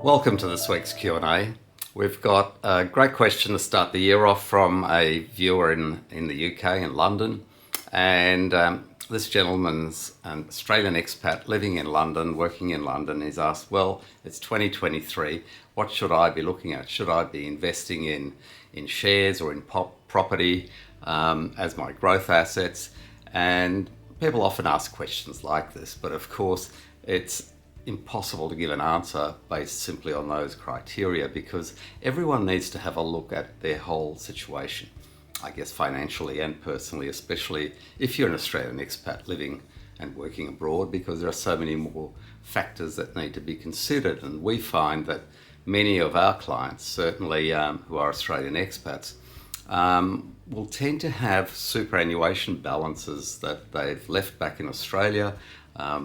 Welcome to this week's Q&A. We've got a great question to start the year off from a viewer in the UK, in London. And this gentleman's an Australian expat living in London, working in London. He's asked, well, it's 2023. What should I be looking at? Should I be investing in shares or in property as my growth assets? And people often ask questions like this, but of course it's impossible to give an answer based simply on those criteria, because everyone needs to have a look at their whole situation, I guess financially and personally, especially if you're an Australian expat living and working abroad, because there are so many more factors that need to be considered. And we find that many of our clients, certainly who are Australian expats, will tend to have superannuation balances that they've left back in Australia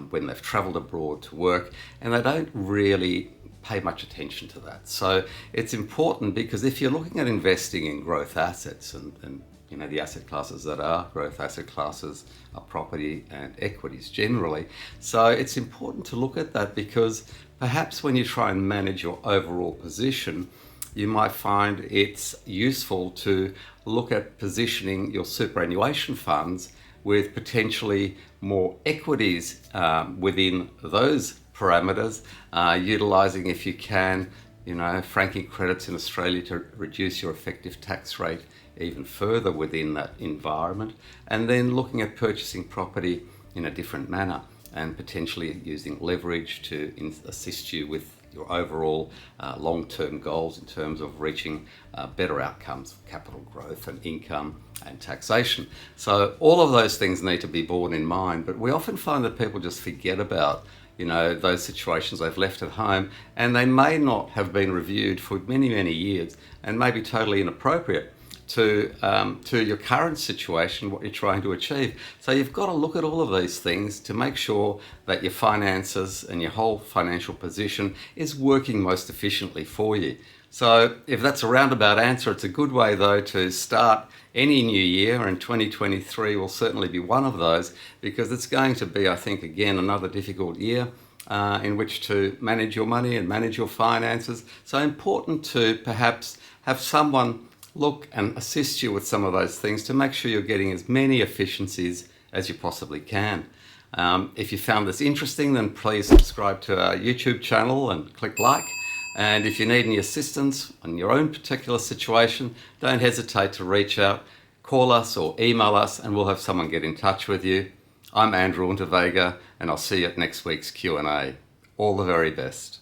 when they've travelled abroad to work, and they don't really pay much attention to that. So it's important, because if you're looking at investing in growth assets, and you know, the asset classes that are growth asset classes are property and equities generally. So it's important to look at that, because perhaps when you try and manage your overall position, you might find it's useful to look at positioning your superannuation funds with potentially more equities within those parameters, utilising, if you can, franking credits in Australia to reduce your effective tax rate even further within that environment, and then looking at purchasing property in a different manner and potentially using leverage to assist you with your overall long-term goals in terms of reaching better outcomes of capital growth and income and taxation. So all of those things need to be borne in mind, but we often find that people just forget about those situations they've left at home, and they may not have been reviewed for many, many years, and may be totally inappropriate to your current situation, what you're trying to achieve. So you've got to look at all of these things to make sure that your finances and your whole financial position is working most efficiently for you. So if that's a roundabout answer, it's a good way though to start any new year, and 2023 will certainly be one of those, because it's going to be, I think, again, another difficult year in which to manage your money and manage your finances. So important to perhaps have someone look and assist you with some of those things to make sure you're getting as many efficiencies as you possibly can. If you found this interesting, then please subscribe to our YouTube channel and click like. And if you need any assistance on your own particular situation, don't hesitate to reach out, call us or email us, and we'll have someone get in touch with you. I'm Andrew Unterweger, and I'll see you at next week's Q&A. All the very best.